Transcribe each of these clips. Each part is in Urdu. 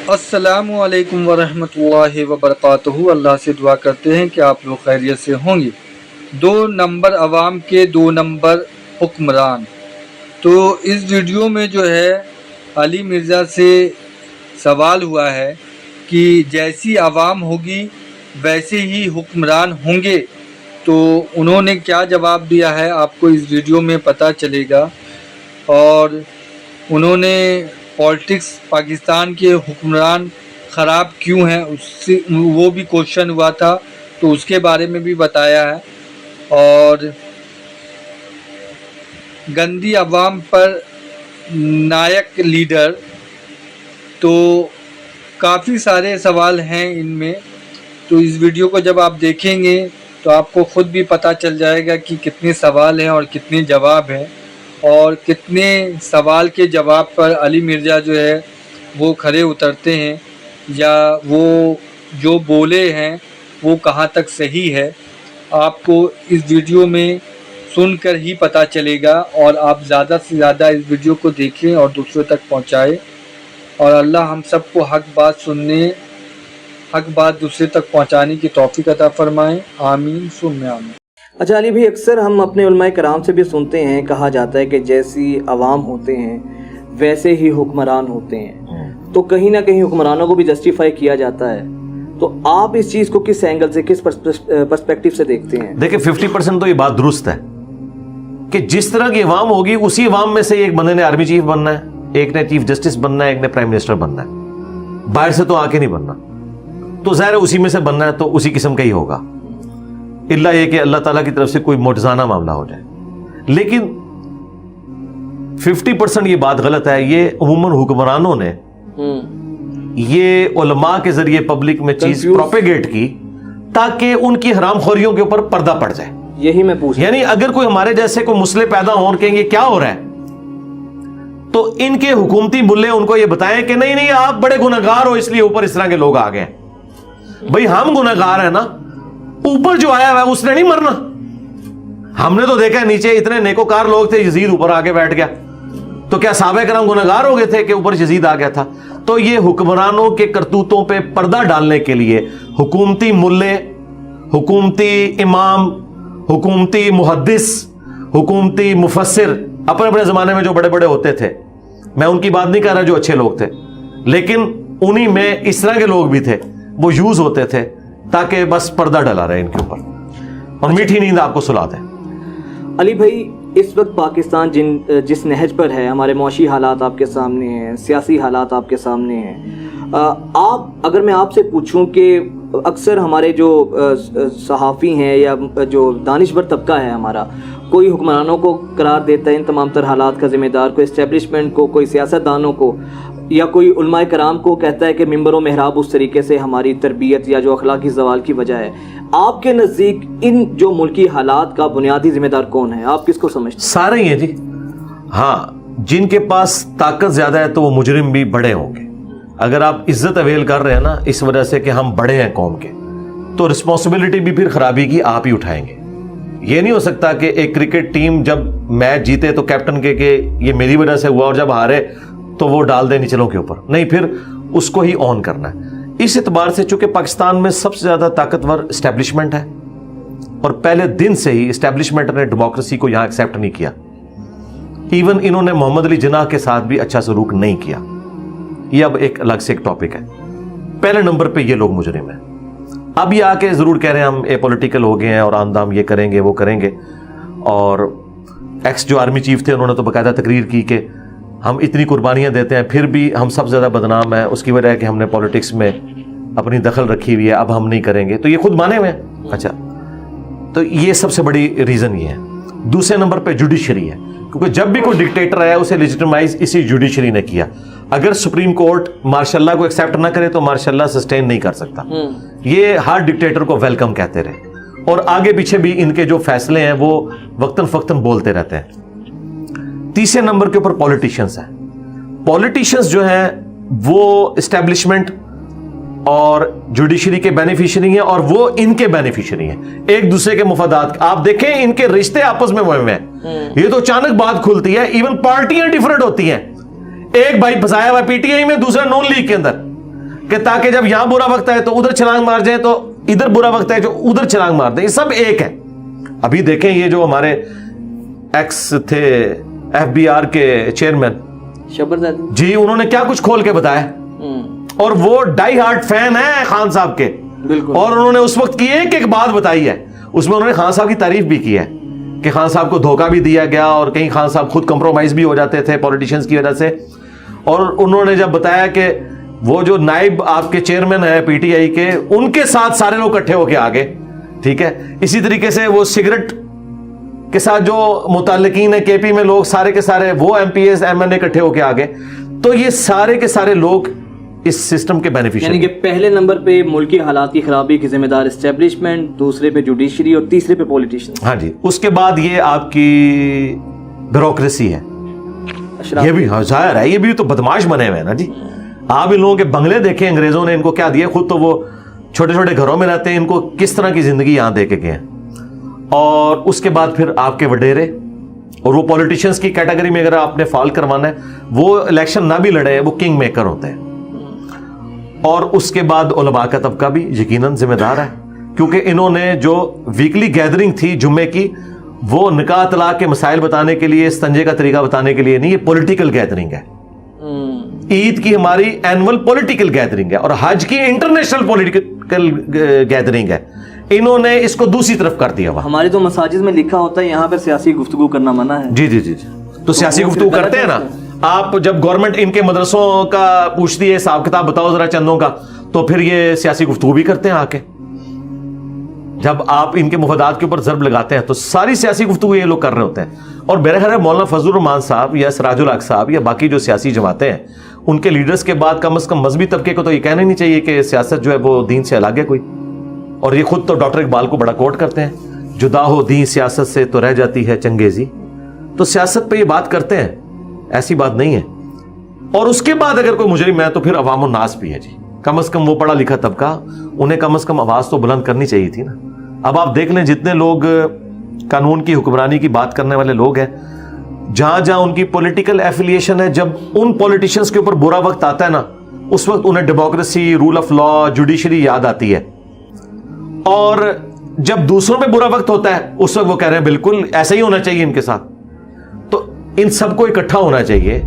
السلام علیکم ورحمۃ اللہ وبرکاتہ۔ اللہ سے دعا کرتے ہیں کہ آپ لوگ خیریت سے ہوں گے۔ 2 نمبر عوام کے 2 نمبر حکمران۔ تو اس ویڈیو میں جو ہے علی مرزا سے سوال ہوا ہے کہ جیسی عوام ہوگی ویسے ہی حکمران ہوں گے، تو انہوں نے کیا جواب دیا ہے آپ کو اس ویڈیو میں پتہ چلے گا۔ اور انہوں نے پالیٹکس پاکستان کے حکمران خراب کیوں ہیں اس سے وہ بھی کوشچن ہوا تھا، تو اس کے بارے میں بھی بتایا ہے۔ اور گندی عوام پر نائک لیڈر، تو کافی سارے سوال ہیں ان میں۔ تو اس ویڈیو کو جب آپ دیکھیں گے تو آپ کو خود بھی پتہ چل جائے گا کہ کتنے سوال ہیں اور کتنے جواب ہیں، اور کتنے سوال کے جواب پر علی مرزا جو ہے وہ کھڑے اترتے ہیں، یا وہ جو بولے ہیں وہ کہاں تک صحیح ہے۔ آپ کو اس ویڈیو میں سن کر ہی پتہ چلے گا، اور آپ زیادہ سے زیادہ اس ویڈیو کو دیکھیں اور دوسروں تک پہنچائیں، اور اللہ ہم سب کو حق بات سننے، حق بات دوسرے تک پہنچانے کی توفیق عطا فرمائیں۔ آمین ثم آمین۔ اچھا علی بھائی، اکثر ہم اپنے علماء کرام سے بھی سنتے ہیں، کہا جاتا ہے کہ جیسی عوام ہوتے ہیں ویسے ہی حکمران ہوتے ہیں، تو کہیں نہ کہیں حکمرانوں کو بھی جسٹیفائی کیا جاتا ہے۔ تو آپ اس چیز کو کس اینگل سے، کس پرسپیکٹیو سے دیکھتے ہیں؟ دیکھیں 50% تو یہ بات درست ہے کہ جس طرح کی عوام ہوگی اسی عوام میں سے ایک بندے نے آرمی چیف بننا ہے، ایک نے چیف جسٹس بننا ہے، ایک نے پرائم منسٹر بننا ہے، باہر سے تو آ کے نہیں بننا۔ تو ظاہر ہے اسی میں سے بننا ہے تو اسی قسم کا ہی ہوگا، اللہ یہ کہ اللہ تعالیٰ کی طرف سے کوئی معجزانہ معاملہ ہو جائے۔ لیکن 50% یہ بات غلط ہے۔ یہ عموماً حکمرانوں نے یہ علماء کے ذریعے پبلک میں چیز پروپیگیٹ کی تاکہ ان کی حرام خوریوں کے اوپر پردہ پڑ جائے۔ یہی میں پوچھ، یعنی اگر کوئی ہمارے جیسے کوئی مسئلے پیدا ہوں اور کہیں گے کیا ہو رہا ہے، تو ان کے حکومتی ملے ان کو یہ بتائیں کہ نہیں نہیں آپ بڑے گناہگار ہو، اس لیے اوپر اس طرح کے لوگ آ گئے ہیں۔ بھائی ہم گناہگار ہیں نا، اوپر جو آیا ہوا ہے اس نے نہیں مرنا۔ ہم نے تو دیکھا ہے نیچے اتنے نیکوکار لوگ تھے، یزید اوپر آگے بیٹھ گیا، تو کیا صحابہ کرام گناہگار ہو گئے تھے کہ اوپر یزید آ گیا تھا؟ تو یہ حکمرانوں کے کرتوتوں پہ پردہ ڈالنے کے لیے حکومتی ملے، حکومتی امام، حکومتی محدث، حکومتی مفسر اپنے اپنے زمانے میں جو بڑے بڑے ہوتے تھے، میں ان کی بات نہیں کر رہا جو اچھے لوگ تھے، لیکن انہی میں اس طرح کے لوگ بھی تھے، وہ یوز ہوتے تھے تاکہ بس پردہ ڈلا رہے ان کے اوپر اور میٹھی نیند آپ کو سلا دیں۔ علی بھائی، اس وقت پاکستان جس نہج پر ہے، ہمارے معاشی حالات آپ کے سامنے ہیں، سیاسی حالات آپ کے سامنے ہیں، اگر میں آپ سے پوچھوں کہ اکثر ہمارے جو صحافی ہیں یا جو دانشور طبقہ ہے ہمارا، کوئی حکمرانوں کو قرار دیتا ہے ان تمام تر حالات کا ذمہ دار، کوئی اسٹیبلشمنٹ کو، کوئی سیاست دانوں کو، یا کوئی علماء کرام کو کہتا ہے کہ ممبر و محراب اس طریقے سے ہماری تربیت یا جو اخلاقی زوال کی وجہ ہے۔ آپ کے نزدیک ان جو ملکی حالات کا بنیادی ذمہ دار کون ہے؟ آپ کس کو سمجھتے ہیں؟ سارے ہی ہیں جی۔ ہاں، جن کے پاس طاقت زیادہ ہے تو وہ مجرم بھی بڑے ہوں گے۔ اگر آپ عزت اویل کر رہے ہیں نا اس وجہ سے کہ ہم بڑے ہیں قوم کے، تو رسپانسبلٹی بھی پھر خرابی کی آپ ہی اٹھائیں گے۔ یہ نہیں ہو سکتا کہ ایک کرکٹ ٹیم جب میچ جیتے تو کیپٹن کے کہ یہ میری وجہ سے ہوا، اور جب ہارے تو وہ ڈال دیں نچلوں کے اوپر، نہیں، پھر اس کو ہی آن کرنا ہے۔ اس اعتبار سے چونکہ پاکستان میں سب سے زیادہ طاقتور اسٹیبلشمنٹ ہے، اور پہلے دن سے ہی اسٹیبلشمنٹ نے ڈیموکریسی کو یہاں ایکسیپٹ نہیں کیا، ایون انہوں نے محمد علی جناح کے ساتھ بھی اچھا سلوک نہیں کیا۔ یہ اب ایک الگ سے ایک ٹاپک ہے۔ پہلے نمبر پہ یہ لوگ مجرم ہیں۔ اب یہ آ کے ضرور کہہ رہے ہیں ہم اے پولیٹیکل ہو گئے ہیں اور آندام یہ کریں گے وہ کریں گے، اور ایکس جو آرمی چیف تھے انہوں نے تو باقاعدہ تقریر کی کہ ہم اتنی قربانیاں دیتے ہیں پھر بھی ہم سب سے زیادہ بدنام ہیں، اس کی وجہ ہے کہ ہم نے پالیٹکس میں اپنی دخل رکھی ہوئی ہے، اب ہم نہیں کریں گے، تو یہ خود مانے ہوئے ہیں۔ اچھا، تو یہ سب سے بڑی ریزن یہ ہے۔ دوسرے نمبر پہ جوڈیشری ہے، کیونکہ جب بھی کوئی ڈکٹیٹر آیا اسے لیجیٹیمائز اسی جوڈیشری نے کیا۔ اگر سپریم کورٹ مارشاء اللہ کو ایکسیپٹ نہ کرے تو مارشاء اللہ سسٹین نہیں کر سکتا۔ یہ ہر ڈکٹیٹر کو ویلکم کہتے رہے، اور آگے پیچھے بھی ان کے جو فیصلے ہیں وہ وقتاً فوقتاً بولتے رہتے ہیں۔ تیسرے نمبر کے اوپر پولیٹیشنز ہیں۔ پولیٹیشنز جو ہیں وہ اسٹیبلشمنٹ اور جوڈیشری کے بینیفیشری ہیں، اور وہ ان کے بینیفیشری ہیں، ایک دوسرے کے مفادات۔ آپ دیکھیں ان کے رشتے آپس میں مہم ہیں، یہ تو اچانک بات کھلتی ہے۔ ایون پارٹیاں ڈیفرنٹ ہوتی ہیں، ایک بھائی پھنسایا ہوا پی ٹی آئی میں، دوسرا نون لیگ کے اندر، کہ تاکہ جب یہاں برا وقت آئے تو ادھر چھلانگ مار جائیں, تو ادھر برا وقت آئے جو ادھر چھلانگ مار دیں. یہ سب ایک ہے. ابھی دیکھیں یہ جو ہمارے ایکس تھے FBR کے چیئرمین جی, انہوں نے کیا کچھ کھول کے بتایا, اور وہ ڈائی ہارٹ فین ہے خان صاحب کے, اور انہوں نے اس وقت کی ایک ایک بات بتائی ہے. اس میں انہوں نے خان صاحب کی تعریف بھی کی ہے کہ خان صاحب کو دھوکہ بھی دیا گیا, اور کہیں خان صاحب خود کمپرومائز بھی ہو جاتے تھے پولیٹیشنز کی وجہ سے. اور انہوں نے جب بتایا کہ وہ جو نائب آپ کے چیئرمین ہے PTI کے, ان کے ساتھ سارے لوگ اکٹھے ہو کے آگے, ٹھیک ہے. اسی طریقے سے وہ سگریٹ کے ساتھ جو متعلقین ہیں KP میں لوگ سارے کے سارے, وہ MPs MNA اکٹھے ہو کے آگے. تو یہ سارے کے سارے لوگ اس سسٹم کے بینیفیشری, یعنی کہ پہلے نمبر پہ ملکی حالات کی خرابی کی ذمہ دار اسٹیبلشمنٹ, دوسرے پہ جوڈیشری, اور تیسرے پہ پولیٹیشین. ہاں جی. اس کے بعد یہ آپ کی بیوروکریسی ہے, یہ بھی ظاہر ہے, یہ بھی تو بدماش بنے ہوئے ہیں نا جی. آپ ان لوگوں کے بنگلے دیکھیں, انگریزوں نے ان کو کیا دیا, خود تو وہ چھوٹے چھوٹے گھروں میں رہتے ہیں, ان کو کس طرح کی زندگی یہاں دے کے گئے ہیں. اور اس کے بعد پھر آپ کے وڈیرے, اور وہ پولیٹیشنز کی کیٹیگری میں اگر آپ نے فال کروانا ہے, وہ الیکشن نہ بھی لڑے وہ کنگ میکر ہوتے ہیں. اور اس کے بعد علماء کا طبقہ بھی یقیناً ذمہ دار ہے, کیونکہ انہوں نے جو ویکلی گیدرنگ تھی جمعے کی, وہ نکاح طلاق کے مسائل بتانے کے لیے, استنجے کا طریقہ بتانے کے لیے نہیں, یہ پولیٹیکل گیدرنگ ہے. عید کی ہماری اینول پولیٹیکل گیدرنگ ہے, اور حج کی انٹرنیشنل پولیٹیکل گیدرنگ ہے. انہوں نے اس کو دوسری طرف کر دیا. ہمارے تو مساجد میں لکھا ہوتا ہے یہاں پر سیاسی گفتگو کرنا منع ہے. جی جی جی, تو سیاسی گفتگو کرتے ہیں نا آپ. جب گورنمنٹ ان کے مدرسوں کا پوچھتی ہے حساب کتاب بتاؤ ذرا چندوں کا, تو پھر یہ سیاسی گفتگو بھی کرتے ہیں آ کے. جب آپ ان کے مفادات کے اوپر ضرب لگاتے ہیں تو ساری سیاسی گفتگو یہ لوگ کر رہے ہوتے ہیں. اور میرا خیال ہے مولانا فضل الرحمان صاحب یا سراج الحق صاحب یا باقی جو سیاسی جماعتیں ہیں, ان کے لیڈرز کے بعد کم از کم مذہبی طبقے کو تو یہ کہنا ہی نہیں چاہیے کہ سیاست جو ہے وہ دین سے الگ ہے کوئی. اور یہ خود تو ڈاکٹر اقبال کو بڑا کوٹ کرتے ہیں, جدا ہو دین سیاست سے تو رہ جاتی ہے چنگیزی. تو سیاست پہ یہ بات کرتے ہیں, ایسی بات نہیں ہے. اور اس کے بعد اگر کوئی مجرم ہے تو پھر عوام الناس بھی ہے جی. کم از کم وہ پڑھا لکھا طبقہ, انہیں کم از کم آواز تو بلند کرنی چاہیے تھی نا. اب آپ دیکھ لیں جتنے لوگ قانون کی حکمرانی کی بات کرنے والے لوگ ہیں, جہاں جہاں ان کی پولیٹیکل ایفیلیشن ہے, جب ان پولیٹیشنز کے اوپر برا وقت آتا ہے نا, اس وقت انہیں democracy, rule of law, judiciary یاد آتی ہے. اور جب دوسروں پہ برا وقت ہوتا ہے اس وقت وہ کہہ رہے ہیں بالکل ایسا ہی ہونا چاہیے ان کے ساتھ. تو ان سب کو اکٹھا ہونا چاہیے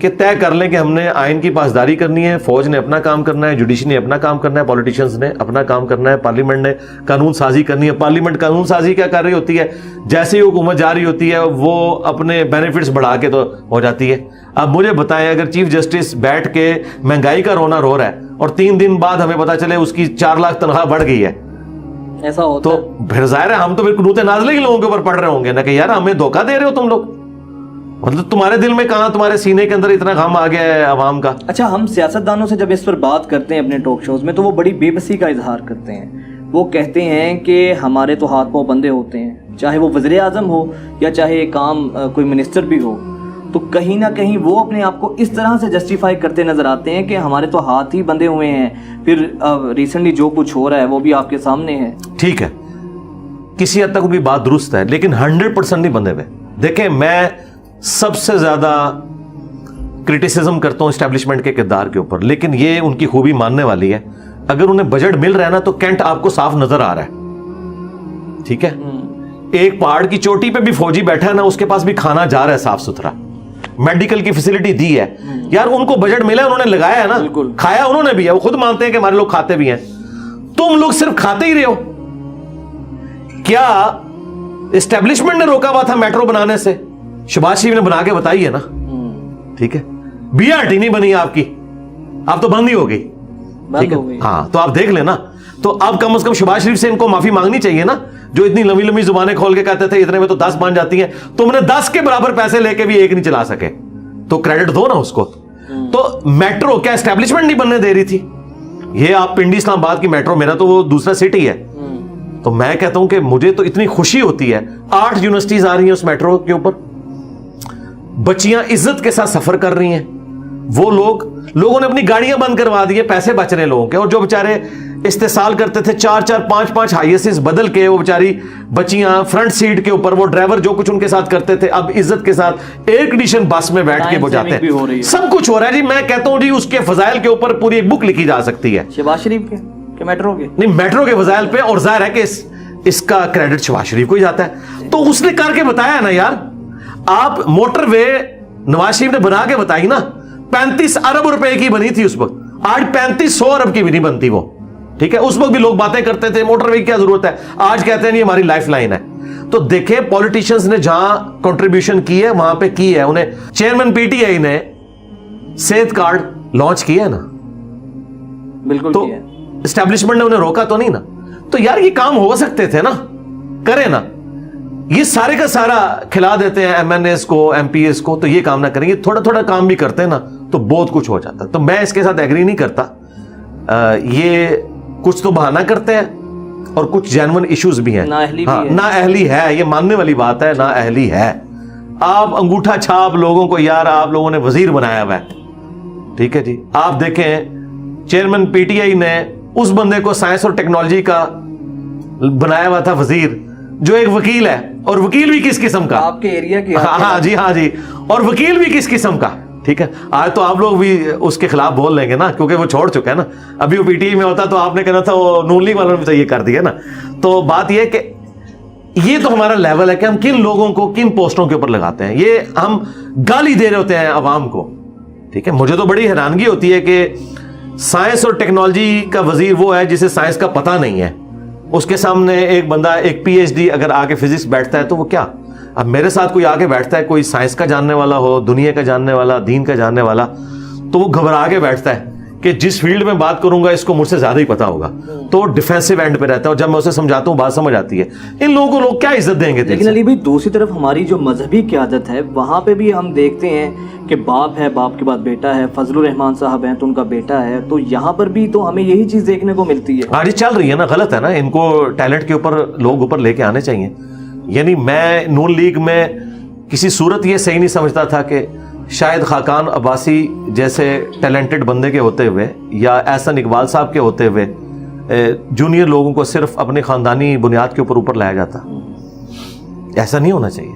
کہ طے کر لیں کہ ہم نے آئین کی پاسداری کرنی ہے, فوج نے اپنا کام کرنا ہے, جوڈیشری نے اپنا کام کرنا ہے, پولیٹیشنز نے اپنا کام کرنا ہے, پارلیمنٹ نے قانون سازی کرنی ہے. پارلیمنٹ قانون سازی کیا کر رہی ہوتی ہے, جیسے ہی حکومت جا رہی ہوتی ہے وہ اپنے بینیفٹس بڑھا کے تو ہو جاتی ہے. اب مجھے بتائیں, اگر چیف جسٹس بیٹھ کے مہنگائی کا رونا رو رہا ہے اور 3 دن بعد ہمیں پتا چلے اس کی 4 لاکھ تنخواہ بڑھ گئی ہے, ایسا ہوتا تو پھر ظاہر ہے ہم تو پھر قنوت نازلہ ہی لوگوں کے اوپر پڑھ رہے ہوں گے نا کہ یار ہمیں دھوکہ دے رہے ہو تم لوگ. مطلب تمہارے دل میں کہاں, تمہارے سینے کے اندر اتنا غم آ گیا ہے عوام کا. اچھا, ہم سیاستدانوں سے جب اس پر بات کرتے ہیں اپنے ٹاک شوز میں تو وہ بڑی بے بسی کا اظہار کرتے ہیں. وہ کہتے ہیں کہ ہمارے تو ہاتھ پاؤں بندھے ہوتے ہیں, چاہے وہ وزیر اعظم ہو یا چاہے ایک عام کوئی منسٹر بھی ہو, تو کہیں نہ کہیں وہ اپنے آپ کو اس طرح سے جسٹیفائی کرتے نظر آتے ہیں کہ ہمارے تو ہاتھ ہی بندھے ہوئے ہیں. پھر ریسنٹلی جو کچھ ہو رہا ہے وہ بھی آپ کے سامنے ہے. ٹھیک ہے, کسی حد تک بھی بات درست ہے, لیکن 100% نہیں بندھے ہوئے. دیکھیں, میں سب سے زیادہ کرٹیسزم کرتا ہوں اسٹیبلشمنٹ کے کردار کے اوپر, لیکن یہ ان کی خوبی ماننے والی ہے. اگر انہیں بجٹ مل رہا ہے نا تو کینٹ آپ کو صاف نظر آ رہا ہے. ٹھیک ہے, ایک پہاڑ کی چوٹی پہ بھی فوجی بیٹھا ہے نا, اس کے پاس بھی کھانا جا رہا ہے صاف ستھرا, میڈیکل کی فیسلٹی دی ہے. یار ان کو بجٹ ملا ہے, انہوں نے لگایا ہے نا, کھایا انہوں نے بھی ہے, وہ خود مانتے ہیں کہ ہمارے لوگ کھاتے بھی ہیں. تم لوگ صرف کھاتے ہی رہے ہو. کیا اسٹیبلشمنٹ نے روکا ہوا تھا میٹرو بنانے سے؟ شہباز شریف نے بنا کے بتائی ہے نا. ٹھیک ہے, BRT نہیں بنی آپ کی, آپ تو بند ہی ہو گئی. ٹھیک ہے, ہاں, تو آپ دیکھ لیں نا. تو اب کم از کم شہباز شریف سے ان کو معافی مانگنی چاہیے نا, جو اتنی لمبی لمبی زبانیں کھول کے کہتے تھے اتنے میں تو 10 بن جاتی ہیں, تم نے 10 کے برابر پیسے لے کے بھی ایک نہیں چلا سکے, تو کریڈٹ دو نا اس کو. تو میٹرو کیا اسٹیبلشمنٹ نہیں بننے دے رہی تھی؟ یہ آپ پنڈی اسلام آباد کی میٹرو, میرا تو وہ دوسرا سٹی ہے, تو میں کہتا ہوں کہ مجھے تو اتنی خوشی ہوتی ہے. 8 یونیورسٹیز آ رہی ہیں اس میٹرو کے اوپر, بچیاں عزت کے ساتھ سفر کر رہی ہیں. وہ لوگوں نے اپنی گاڑیاں بند کروا دی ہیں, پیسے بچ رہے ہیں لوگوں کے. اور جو بیچارے استحصال کرتے تھے, 4-4 5-5 ہائیسز بدل کے, وہ بیچاری بچیاں فرنٹ سیٹ کے اوپر, وہ ڈرائیور جو کچھ ان کے ساتھ کرتے تھے, اب عزت کے ساتھ ایئر کنڈیشن بس میں بیٹھ کے وہ جاتے ہیں. سب کچھ ہو رہا ہے جی. میں کہتا ہوں جی اس کے فضائل کے اوپر پوری ایک بک لکھی جا سکتی ہے. شہباز شریف کے کہ میٹرو کے؟ نہیں, میٹرو کے فضائل پہ, اور ظاہر ہے کہ اس کا کریڈٹ شہباز شریف کو ہی جاتا ہے. تو اس نے کر کے بتایا نا یار. آپ موٹر وے نواز شریف نے بنا کے بتائی نا, 35 ارب روپے کی بنی تھی اس وقت, آج 3500 ارب کی بھی نہیں بنتی وہ. ٹھیک ہے, اس وقت بھی لوگ باتیں کرتے تھے موٹر وے کی کیا ضرورت ہے, آج کہتے ہیں نہیں ہماری لائف لائن ہے. تو دیکھیں پولیٹیشنز نے جہاں کنٹریبیوشن کی ہے وہاں پہ کی ہے. انہیں چیئرمین پی ٹی آئی نے صحت کارڈ لانچ کیا ہے نا, بالکل, تو اسٹیبلشمنٹ نے انہیں روکا تو نہیں نا. تو یار یہ کام ہو سکتے تھے نا, کریں نا. یہ سارے کا سارا کھلا دیتے ہیں ایم این ایز کو, ایم پی ایز کو, تو یہ کام نہ کریں گے. تھوڑا تھوڑا کام بھی کرتے ہیں نا تو بہت کچھ ہو جاتا. تو میں اس کے ساتھ ایگری نہیں کرتا. یہ کچھ تو بہانہ کرتے ہیں اور کچھ جینون ایشوز بھی ہیں. نااہلی ہے, یہ ماننے والی بات ہے, نااہلی ہے. آپ انگوٹھا چھاپ لوگوں کو, یار آپ لوگوں نے وزیر بنایا ہوا ہے. ٹھیک ہے جی, آپ دیکھیں چیئرمین پی ٹی آئی نے اس بندے کو سائنس اور ٹیکنالوجی کا بنایا ہوا تھا وزیر, جو ایک وکیل ہے, اور وکیل بھی کس قسم کا, آپ کے ایریا کی. ہاں جی, اور وکیل بھی کس قسم کا. ٹھیک ہے, آج تو آپ لوگ بھی اس کے خلاف بول لیں گے نا, کیونکہ وہ چھوڑ چکا ہے نا. ابھی وہ پی ٹی آئی میں ہوتا تو آپ نے کہنا تھا وہ نون لیگ والوں نے تو یہ کر دیا نا. تو بات یہ ہے کہ یہ تو ہمارا لیول ہے کہ ہم کن لوگوں کو کن پوسٹوں کے اوپر لگاتے ہیں. یہ ہم گالی دے رہے ہوتے ہیں عوام کو. ٹھیک ہے, مجھے تو بڑی حیرانگی ہوتی ہے کہ سائنس اور ٹیکنالوجی کا وزیر وہ ہے جسے سائنس کا پتہ نہیں ہے. اس کے سامنے ایک بندہ, ایک پی ایچ ڈی اگر آگے فزکس بیٹھتا ہے تو وہ کیا, اب میرے ساتھ کوئی آگے بیٹھتا ہے, کوئی سائنس کا جاننے والا ہو, دنیا کا جاننے والا, دین کا جاننے والا, تو وہ گھبرا کے بیٹھتا ہے کہ جس فیلڈ میں بات کروں گا اس کو مجھ سے زیادہ ہی پتا ہوگا, تو ڈیفینسو اینڈ پہ رہتا ہے. اور جب میں اسے سمجھاتا ہوں بات سمجھ آتی ہے. ان لوگوں کو لوگ کیا عزت دیں گے؟ لیکن علی بھائی دوسری طرف ہماری جو مذہبی قیادت ہے وہاں پہ بھی ہم دیکھتے ہیں کہ باپ ہے, باپ کے بعد بیٹا ہے, فضل الرحمان صاحب ہیں تو ان کا بیٹا ہے, تو یہاں پر بھی تو ہمیں یہی چیز دیکھنے کو ملتی ہے. آج چل رہی ہے نا, غلط ہے نا. ان کو ٹیلنٹ کے اوپر لوگ اوپر لے کے آنے چاہیے. یعنی میں نون لیگ میں کسی صورت یہ صحیح نہیں سمجھتا تھا کہ شاید خاقان عباسی جیسے ٹیلنٹڈ بندے کے ہوتے ہوئے یا احسن اقبال صاحب کے ہوتے ہوئے جونیئر لوگوں کو صرف اپنے خاندانی بنیاد کے اوپر لایا جاتا. ایسا نہیں ہونا چاہیے.